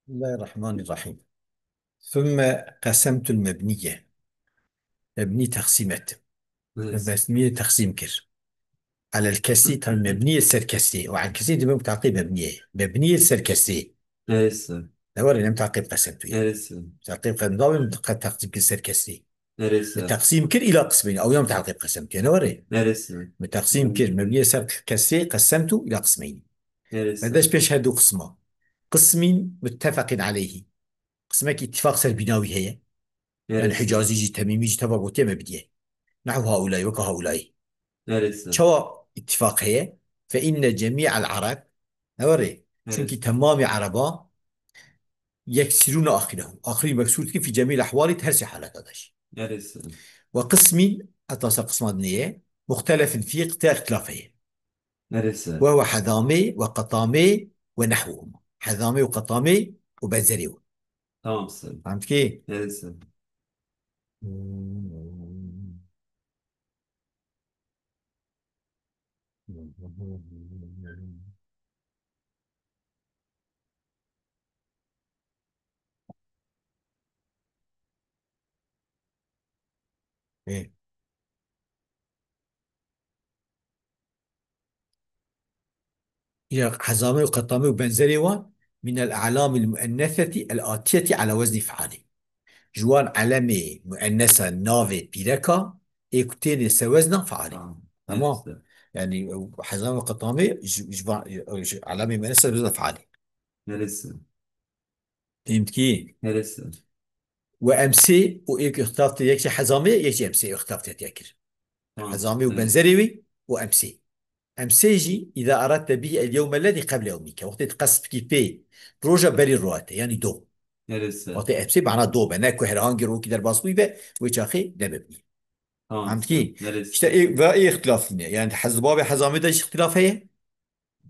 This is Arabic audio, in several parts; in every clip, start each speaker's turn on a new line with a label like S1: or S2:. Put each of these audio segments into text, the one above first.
S1: بسم الله الرحمن الرحيم. ثم قسمت المبنية. مبني تقسيمات.
S2: نايس.
S1: مبنية تقسيم كر على الكسي تم مبنية سر كسي وعلى الكسي دي تعقيب مبنية سر كسي.
S2: نايس.
S1: دور لم تعقيب قسمته يعني
S2: نايس.
S1: تعقيب قد ضامن تقسيم كر سر كسي.
S2: نايس.
S1: التقسيم كر إلى قسمين أو يوم تعقيب قسمته نوري.
S2: نايس.
S1: بتقسيم كر مبنية سر كسي قسمته إلى قسمين.
S2: نايس.
S1: ماذا بيشهدوا قسمه؟ قسم متفق عليه. قسمك اتفاق سر بناوي هي. يعني
S2: نايس.
S1: حجازي جي تميمي جي تبغوتي مبنية نحو هؤلاء وكهؤلاء.
S2: نايس.
S1: شو اتفاق هي؟ فإن جميع العرب نوري شونكي
S2: نايس.
S1: تمام عربا يكسرون آخرهم آخرين مكسور في جميع الأحوال تهرسي حالات هذاش.
S2: نايس.
S1: وقسم أتصل قسم دنيا مختلف فيه اختلافه
S2: نايس.
S1: وهو حذامي وقطامي ونحوهما حذامي وقطامي وبنزري.
S2: تمام سن.
S1: فهمت كيف؟
S2: نايس.
S1: إيه. هي حزامي وقطامي وبنزري من الأعلام المؤنثة الآتية على وزن فعال. جوان علامة مؤنثة نافي بيركا إيكوتين سوزنا فعالي.
S2: تمام.
S1: تمام.
S2: نايس.
S1: يعني حزام وقطامي جوان علامة مؤنثة بوزن فعالي.
S2: نايس.
S1: فهمت كي؟
S2: نايس.
S1: وأمسي وإيك اخترت يكشي حزامي يكشي أمسي اخترت تذكر.
S2: تمام.
S1: حزامي
S2: نايس.
S1: وبنزري وأمسي. أمسيجي إذا أردت به اليوم الذي قبل يومك وقت تقصد كي بي بروجا بري رواتي يعني دو.
S2: نايس.
S1: وقت أمسي معناه دو بناك وهرهانجر وكي در باسوي ويشاخي دببني.
S2: تمام
S1: فهمت
S2: سن.
S1: كي؟
S2: نايس.
S1: اشتا ايه بقى ايه اختلاف لنا يعني حز بابي حزامي داش اختلاف هي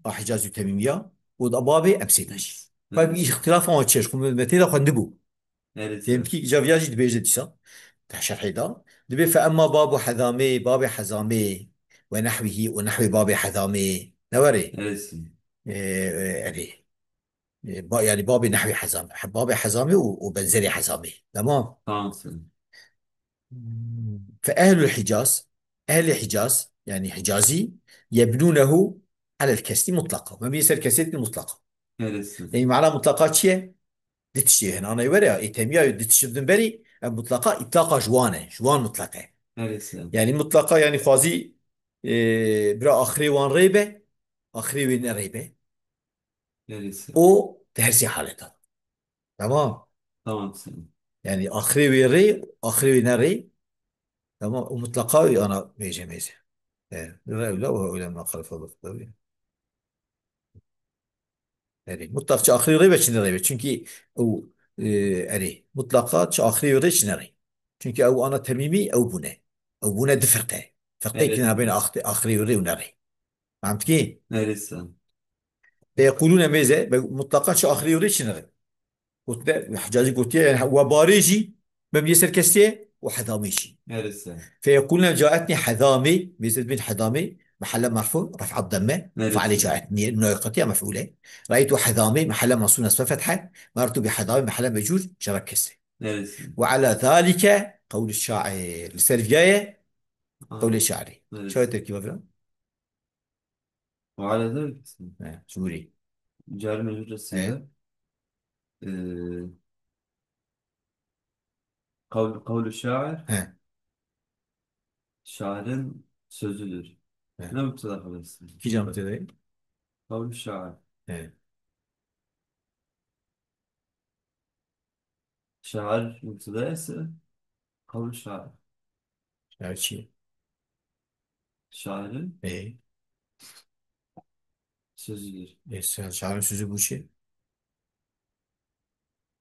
S1: حجاز وتميمية وده بابي امسي داش طيب ايش
S2: نايس.
S1: اختلاف ما تشيش كم متى ده خندبو.
S2: نايس.
S1: فهمت كي جافياجي دبيجة ديسا تحشر حيدا دبي فأما بابو حزامي بابي حزامي ونحوه ونحو بابي حزامي نوري.
S2: نايس.
S1: يعني يعني بابي نحوي حزامي بابي حزامي وبنزلي حزامي تمام.
S2: تمام سن.
S1: فأهل الحجاز أهل الحجاز يعني حجازي يبنونه على الكسر مطلقة ما بيصير كسر مطلقة.
S2: نايس.
S1: يعني معناه مطلقات شيء دتشي هنا أنا يوري إيتاميا دتشي بدن بري مطلقة إطلاقة جوانة جوان مطلقة.
S2: نايس.
S1: يعني مطلقة يعني خوازي إيه برا آخري وان ريبة آخري وين ريبة
S2: نايس.
S1: أو تهرسي حالتها. تمام.
S2: تمام سن.
S1: يعني آخري وين ري آخري وين ري. تمام ومطلقة أنا ميجي ميجي. إيه لا لا ولا ما خلف الله. Yani mutlak ahiri rey ve çin'i rey. Çünkü o mutlaka ahiri rey çin'i rey. Çünkü o ana temimi o bu ne? O bu ne de فرقه. فرقه
S2: نايس.
S1: كنا بين آخري رey ونري. فهمت كيف؟
S2: نايس.
S1: فيقولون ماذا؟ مطلقا آخري رey çin'i rey. قلت حجازي قلت يعني وباريجي مبني سركستي وحضاميشي.
S2: نايس.
S1: فيقولون جاءتني حذامي بيزيد بن حذامي محل مرفوع رفع الضمه وفعل
S2: نايس.
S1: جاءتني ناقتي مفعوله. رايت حذامي محل منصوب نصب فتحه مررت بحذامي محل مجرور جر كسر.
S2: نايس.
S1: وعلى ذلك قول الشاعر لسرفياية قول
S2: اه.
S1: الشاعري شو
S2: نايس.
S1: التركيب فيها؟
S2: وعلى ذلك
S1: سوري.
S2: جعل مجهول
S1: ايه
S2: الصيغة. آه، قول الشاعر
S1: ها
S2: şairin sözüdür.
S1: ها
S2: Ne müptela kalırsın?
S1: كي جامعة تدري؟
S2: Kavl şair.
S1: ايه
S2: Şair müptela ise kavl şair.
S1: شاعر شيء.
S2: Şairin
S1: ايه
S2: sözüdür.
S1: ايه شاعر سوزي بوشي.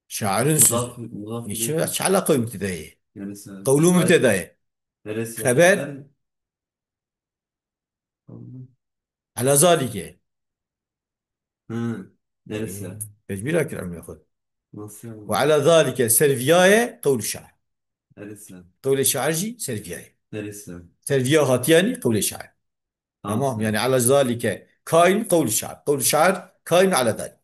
S1: شاعر سوزي.
S2: Mudaf
S1: شو
S2: ileyhi.
S1: شو علاقة مبتدئية؟
S2: Neresi?
S1: قوله
S2: Şair.
S1: مبتدئية.
S2: Neresi ya?
S1: خبر
S2: Şair. Kavlu.
S1: على ذلك.
S2: Hı.
S1: ايه
S2: Neresi?
S1: تجبير العلم ياخذ.
S2: Nasıl yani?
S1: وعلى ذلك سيرفياية قول الشاعر.
S2: Neresi?
S1: قول الشاعر جي سيرفياية.
S2: Neresi?
S1: سيرفيا هاتياني قول الشاعر. تمام يعني
S2: Tamamsın.
S1: على ذلك كاين قول الشاعر قول الشاعر كاين على ذلك.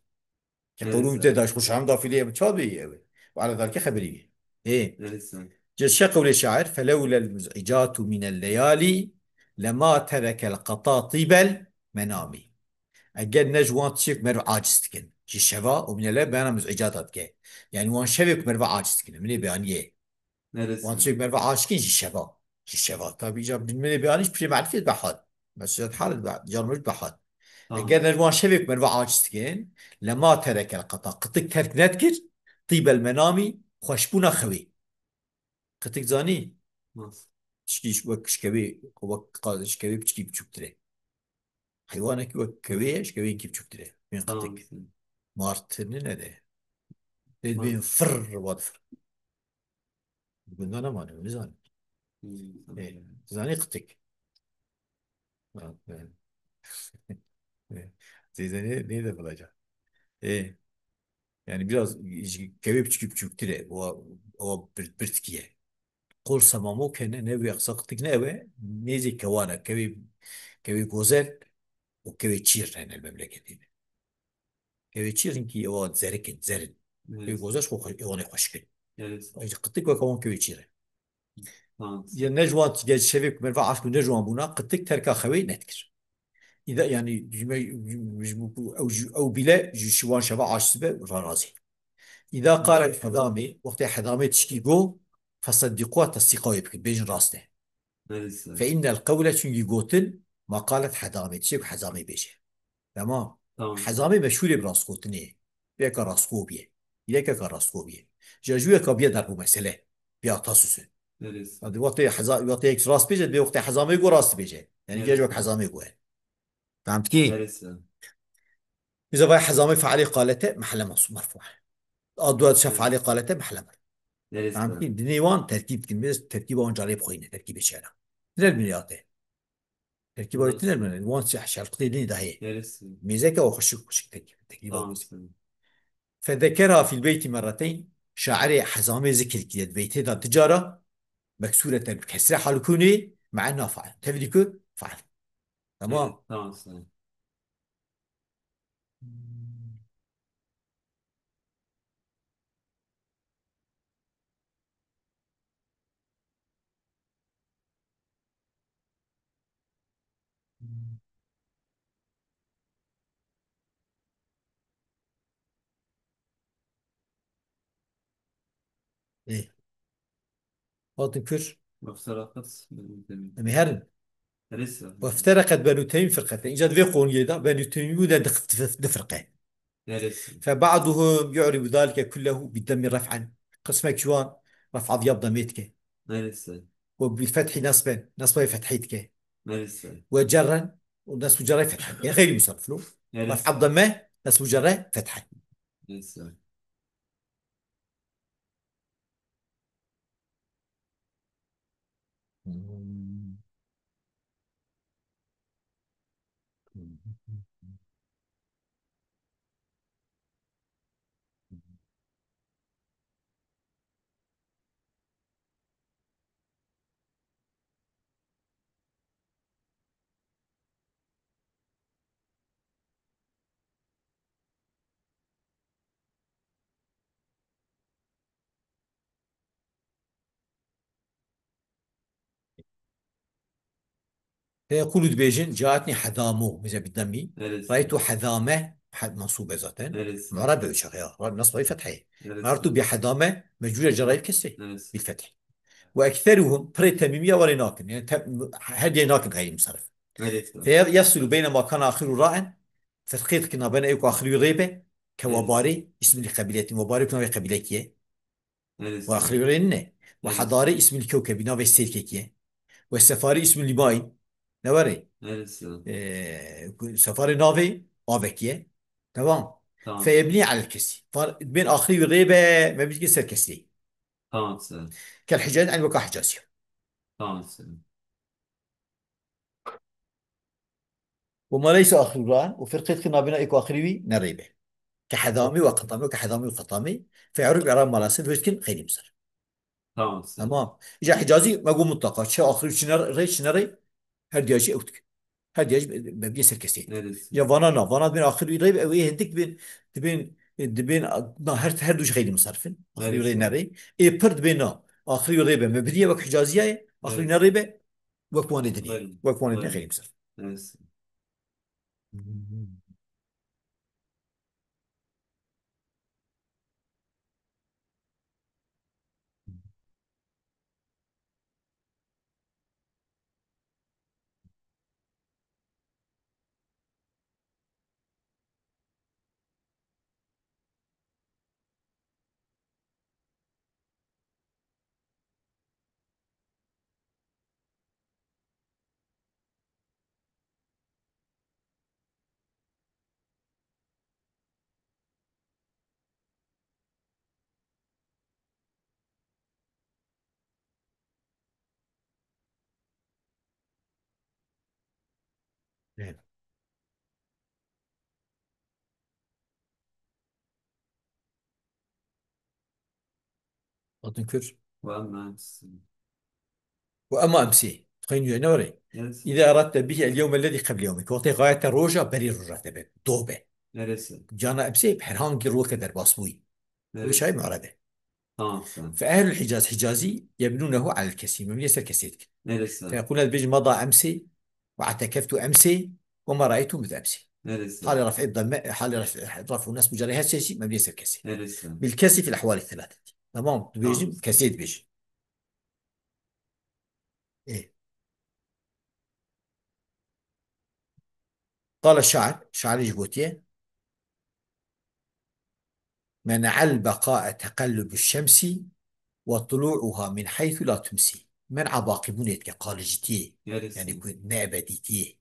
S1: يقولون
S2: neresi?
S1: تداش خش عم ضافي متشابه، وعلى ذلك خبريه. ايه.
S2: Neresi?
S1: جل قول الشاعر: فلولا المزعجات من الليالي لما ترك القطاطيب المنام. اجل نجوان تشيك مرو عاجز تكن جي الشفا ومن الليل بيانا مزعجات تكن، يعني وان شبك مرو عاجز تكن من بيانيه. وان
S2: Neresi?
S1: تشيك مرو عاجز كن جي الشفا، جي الشفا طيب اجاب من بيانيش بشي معرفة بحد، بس الحال جرمج بحد.
S2: Tamam.
S1: اجل نجوان شبك مرو عاجز تكن لما ترك القطا قطك ترك نتكر طيب المنامي خوشبونا خوي. قطك زاني
S2: Nasıl?
S1: شكيش وك شكوي وك قاضي شكوي بتشكي بتشوك تري حيوانك وك كوي شكوي كي بتشوك تري بين
S2: Tamam.
S1: قطك مارتن نده بين
S2: Nasıl?
S1: فر وادفر. قلنا انا ما نزان. ايه
S2: Tamam.
S1: زاني قطك. زي زاني نيده بلاجا. ايه يعني biraz كوي بتشكي بتشوك تري هو برتكيه قول سمامو كان نبي قطك نبي نيزي كوانا كوي كوي جوزل وكوي تشير هنا المملكة دي. كويتشيرن كي او زركن زرن كوي
S2: Neresi?
S1: غوزاش خو اوني خوشكن
S2: Neresi?
S1: اي قطيك وكون كويتشيرن
S2: Tamam.
S1: يا نجوان تجي شبك مرفع عشكو نجوان بونا قطيك تركا خوي نتكر اذا يعني او بلا شوان شبع عاش سبا رازي. اذا قال الحضامي وقت حضامي تشكي جو فصدقوها تصديقوا يبكي بين راسته.
S2: Neresi?
S1: فان القولة شنجي قوتن ما قالت حضامي تشيك حضامي بيجي. تمام.
S2: Tamam.
S1: حزامي مشهور براسكوتني بيك راسكوبيه إليك كراسكوبيه جاجوية كبيا دربو مسألة بيا تاسوس.
S2: Neresi?
S1: هذا وقت حزام وقت يك راس بيجي بوقت حزامي يقول راس بيجي يعني جاجوك
S2: Neresi?
S1: حزامي يقول. فهمت كي؟
S2: Neresi?
S1: إذا بقى حزامي فعلي قالته محل مرفوع. أدوات شاف علي
S2: Neresi?
S1: قالته محل مرفوع. فهمت
S2: Neresi?
S1: كي؟ دنيوان تركيب كلمة تركيبه وان جاري بخوينه تركيب الشارع. من الملياته تركيبه يتنين
S2: Nasıl?
S1: من وان شرقتي دني ده هي
S2: Neresi?
S1: ميزاك وخشك خشك تركيبه
S2: Tamam.
S1: ميزاك. فذكرها في البيت مرتين. شاعري حزامي ذكر كده بيت هذا تجارة مكسورة بكسرة حلقوني مع انه فعل تفديكو فعل. تمام.
S2: Evet. Tamam. Sen.
S1: ايه باطن كر
S2: Mafsarakat benim demin.
S1: مهرن.
S2: Neresi?
S1: وافترقت بنو تيم فرقتين اجت في قول يدا بنو تيم ودا دفرقين.
S2: Neresi?
S1: فبعضهم يعرب ذلك كله بالدم رفعا قسمك شوان رفع ضياب ضميتك
S2: Neresi?
S1: وبالفتح نصبا نصبا فتحيتك
S2: Neresi?
S1: وجرا ونصب جرا فتحا يعني غير مصرف له. رفع
S2: Neresi?
S1: الضمه نصب جرا فتحا.
S2: Neresi?
S1: فيقول دبيجن جاءتني حذامو مثل بالدمي. رأيت
S2: Neresi?
S1: حذامة منصوبة ذاتا
S2: Neresi?
S1: معربة بشغية نصب فتحة. مررت
S2: Neresi?
S1: بحذامة مجرورة جرايب كسي
S2: Neresi?
S1: بالفتح. وأكثرهم بريتميمية وليناكن يعني هدي ناكن غير مصرف.
S2: Neresi?
S1: فيصل بين ما كان آخر راء فتقيت كنا بين أيكو آخر غيبة
S2: Neresi?
S1: كواباري اسم لقبيلة وباري كنا قبيلة وآخر
S2: Neresi?
S1: غيرنا.
S2: Neresi?
S1: وحضاري اسم الكوكب ناوي السيركية. والسفاري اسم الماي نوري.
S2: Neresi?
S1: سفاري نافي افيكيه. تمام.
S2: Tamam.
S1: فيبني على الكسي بين اخري والغيبه ما بيجي يصير كسري
S2: Tamam sen.
S1: كالحجاز عن وقع حجازي.
S2: Tamam sen.
S1: وما ليس اخر القران وفرقه كنا بنا اكو اخري نريبه كحذامي وقطامي وكحذامي وقطامي فيعرف اعراب ملاسل ويسكن غير مصر.
S2: Tamam sen.
S1: تمام. اجا حجازي ما قوم مطلقات شو اخري شنر ريش شنري هردياجي اوتك هردياج ما بيصير كسي.
S2: Neresi?
S1: يا فانا فانا بين اخري ريب او ايه هندك بين دبين هر دوش غير مصرفن آخر يوري
S2: نرسه.
S1: نري إيه برد بينا آخر يوري مبنية وك حجازية آخر
S2: نرسه.
S1: نري وكوان دنيا
S2: غير.
S1: وكوان دنيا
S2: غير.
S1: غير مصرف.
S2: نرسه.
S1: نعم. أظن كر
S2: وأما السن.
S1: وأما أمسي تخيل نوري
S2: نرسه.
S1: إذا أردت به اليوم الذي قبل يومك وقت غاية الروجة بري روجة تبع دوبة
S2: نرسه.
S1: جانا أمسي بحرهان روك در باسبوي وش هاي
S2: نرسه.
S1: معربة.
S2: tamam sen.
S1: فأهل الحجاز حجازي يبنونه على الكسي من يسر كسيتك.
S2: Neresi?
S1: فيقول البيج مضى أمسي واعتكفت أمسي وما رأيت مثل أمسي.
S2: Neresi?
S1: حال رفع الضم حال رفع الناس مجريها شيء مبني يسر كسي
S2: Neresi?
S1: بالكسي في الأحوال الثلاثة. تمام
S2: Tamam
S1: بيجي
S2: sen.
S1: كسيت بيجي إيه. قال الشاعر شاعر جبوتيه منع البقاء تقلب الشمس وطلوعها من حيث لا تمسي. منع باقي بنيتك قال جتيه يعني
S2: Neresi?
S1: يكون نابديتيه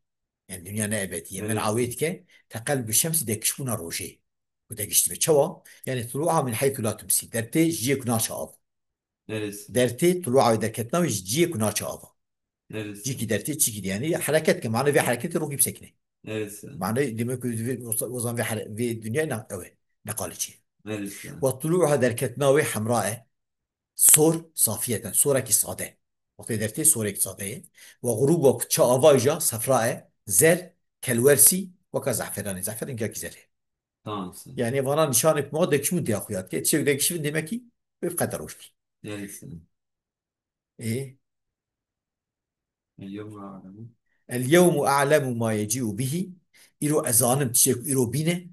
S1: يعني دنيا نابدية من
S2: Neresi?
S1: عويتك تقلب الشمس دكشبنا روجي ودكشت بتشوا يعني طلوعها من حيث لا تمسي درتي جيك ناشا أب
S2: Neresi?
S1: درتي طلوعها دكتنا وش جيك ناشا أب
S2: Neresi?
S1: جيكي درتي تشيكي يعني حركات كمان في حركات روكي بسكنة
S2: Neresi?
S1: معناه دمك وظن في في الدنيا أوي نقال شيء.
S2: Neresi?
S1: وطلوعها دركتنا حمراء صور صافية صورة صادة وقت درتي صورة صادة. وغروب شافايجا صفراء زر كالورسي وكزعفران زعفران كالكزر
S2: Tamam sen.
S1: يعني فانا نشانك ما دكش من دي اخويا تشوف دكش من دمكي بقدر وش
S2: Neresi?
S1: ايه.
S2: اليوم أعلم.
S1: اليوم اعلم ما يجيء به إلو أزانم تشيك إلو بينا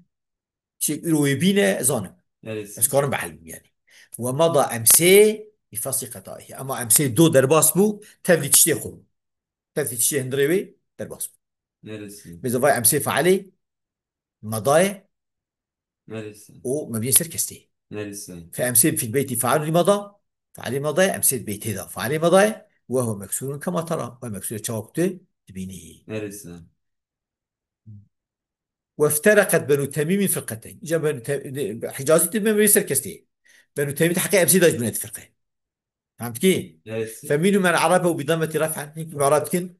S1: تشيك إلو يبينا أزانم
S2: Neresi?
S1: أذكارم بعلم يعني. ومضى أمسي بفصل قضائه أما أمسي دو درباس بو تبدي تشتيقه تبدي تشتي هندريوي درباس بو
S2: Neresi?
S1: بزوفاي أمسي فعلي مضاي
S2: Neresi?
S1: ومبني سركستي.
S2: Neresi?
S1: فأمسي في البيت فعل لمضى فعلي مضى أمسي البيت هذا فعلي مضى وهو مكسور كما ترى ومكسور شوقته تبينه.
S2: Neresi?
S1: وافترقت بنو تميم فرقتين جاء حجازي تميم سركستي بنو تميم حقيقة أمسي داج بنات فرقة فهمت كيف.
S2: Neresi?
S1: فمنهم من عرفه بضمة رفع معرض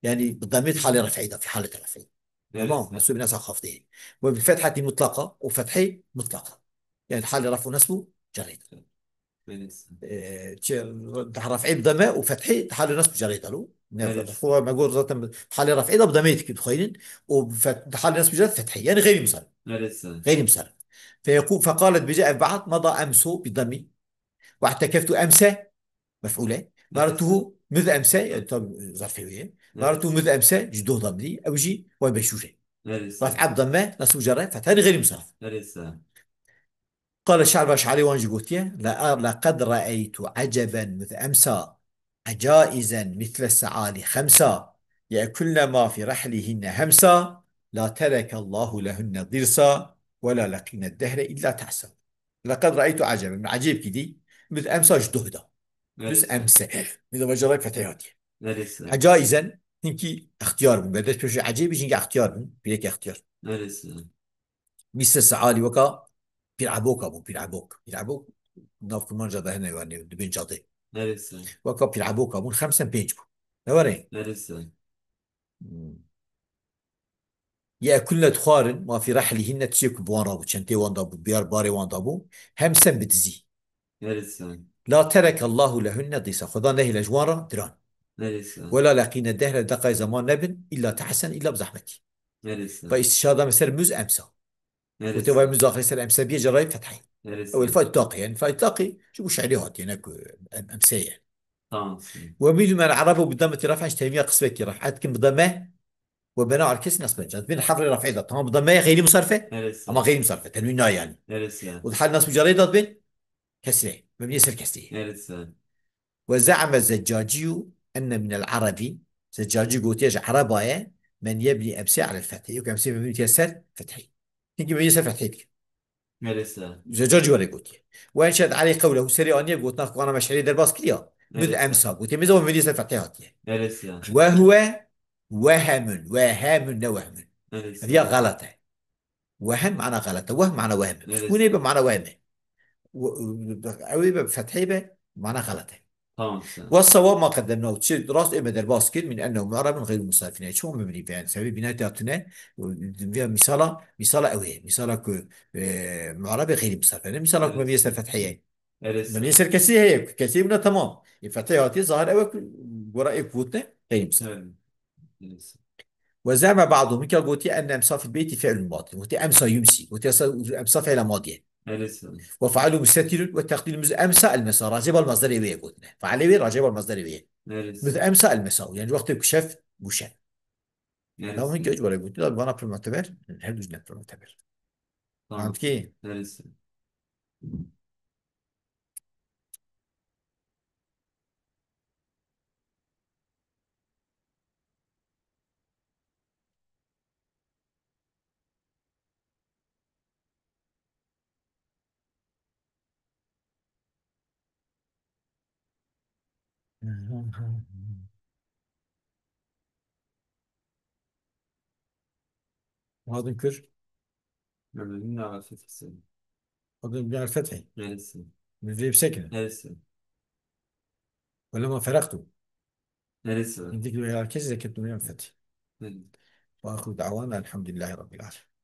S1: يعني بالضمير حال رفعي في حالة رفعي. تمام
S2: Neresi?
S1: مسؤول ناس خفضه وبفتحة مطلقة وفتحي مطلقة يعني حال رفع نسبه جريد.
S2: Neresi?
S1: رفعي بضمه وفتحي حال نسبه جريد له
S2: Neresi?
S1: هو ما يقول ذات حال رفعي ده بضميتك تخيلين وحال نسبه جريد فتحي يعني غير مصرف
S2: Neresi?
S1: غير مصرف. فيقول فقالت بجاء بعض مضى أمسه بضمي واعتكفت أمسه مفعولة
S2: Neresi?
S1: مرته مذ أمسى طب ظرفية مرته
S2: Neresi?
S1: مذ أمسى جدو ضمني أو جي وبشوشة
S2: Neresi?
S1: رفع ضمه نصب جرى فتاني غير مصرف.
S2: Neresi?
S1: قال الشعر الأشعري وانجي قوتيه لقد رأيت عجبا مذ أمسى عجائزا مثل السعالي خمسة يأكلن ما في رحلهن همسا لا ترك الله لهن ضرسا ولا لقين الدهر إلا تعسا. لقد رأيت عجبا من عجيب كدي مثل أمسى جدهدا بس
S2: Neresi?
S1: أمسى إذا بجرى فتياتي
S2: Neresi?
S1: عجائزا هنكي اختيار من بدأت بشي عجيب يجي اختيار من بيك اختيار
S2: Neresi?
S1: مثل السعالي وكا بيلعبوك ابو بيلعبوك ناف كمان جاده هنا يعني دبين جاده
S2: Neresi?
S1: وكا بيلعبوك ابو خمسة بينجبو نوري.
S2: Neresi?
S1: يأكلن تخار ما في رحلهن تشيك بوان رابو شنتي وان دابو بيار باري وان دابو همسا بتزي.
S2: Neresi?
S1: لا ترك الله لهن ضيسا خدا نهي لجوارا دران
S2: Neresi?
S1: ولا لقينا الدهر دقا زمان نبن إلا تحسن إلا بزحمتي.
S2: Neresi?
S1: فاستشهاد مثل مز أمسا وتبغى
S2: neresi?
S1: مزاخي سر أمسبية جراي فتحي أو
S2: Neresi?
S1: الفاء التاقي يعني الفاء التاقي شو عليها هناك أمسية.
S2: Tamam.
S1: وميل من العرب بضمة رفع تيمية قسمة رفع حتى بضمة وبناء على الكسر نصب الجر بين حرف رفع ده طبعا بضمة غير مصرفة أما
S2: Neresi?
S1: غير مصرفة تنوين يعني.
S2: Neresi yani?
S1: وحال نصب جريدة بين كسره مبني يصير كسره.
S2: Neresi?
S1: وزعم الزجاجي أن من العرب زجاجي قلت يا عربايا من يبني أمسية على الفتح يمكن أمسية مبني يسار فتحي يمكن مبني يسار فتحي
S2: Neresi?
S1: زجاجي ولا قلت وأنشد عليه قوله سري أن يقول ناقض أنا مشعري درباس كليا مذ
S2: Neresi?
S1: أمسى قلت مذ مبني يسار فتحي هاتيه.
S2: Neresi yani?
S1: وهو وهم وهم
S2: Neresi
S1: هذه
S2: yani?
S1: غلطة. وهم معنى غلطة وهم معنى وهم سكون
S2: Neresi?
S1: يبقى معنى وهم أو يبقى بفتح يبقى معنى غلطة.
S2: Tamam sen.
S1: والصواب ما قدمناه تشير راس إبدا الباسكت من أنه معرب غير مصرف يعني شو مبني بيان سبب بناء داتنا فيها مثال أوي مثال ك معرب غير مصرف يعني مثال مبني يسر
S2: Neresi?
S1: فتحية مبني
S2: Neresi?
S1: يسر كثير هي كثير منها تمام الفتحية هاتي ظاهر أوي وراء كوتنا غير مصرف.
S2: Evet. Neresi?
S1: وزعم بعضهم مثل قلت أن أمسى في البيت فعل ماضي قلت أمسى يمسي قلت أمسى فعل ماضي
S2: Neresi?
S1: وفعله مستتر والتقدير أمسى المساء راجب المصدر إيه قلنا فعله راجب المصدر إيه مثل
S2: Neresi?
S1: أمسى المساء يعني وقت كشف بوشة. لا هون
S2: Neresi?
S1: جوج ولا قلت لا بنا في المعتبر نحل وجنا في المعتبر.
S2: Tamam.
S1: فهمت كيف؟
S2: Neresi?
S1: وهذا نكر
S2: Müminin arafesi.
S1: هذا بناء الفتحي
S2: Neresi?
S1: من ذي بسكنة
S2: Neresi?
S1: ولما فرقته
S2: Neresi?
S1: من ذكر الى كذا كنت بناء الفتح.
S2: Neresi?
S1: واخر دعوانا الحمد لله رب العالمين.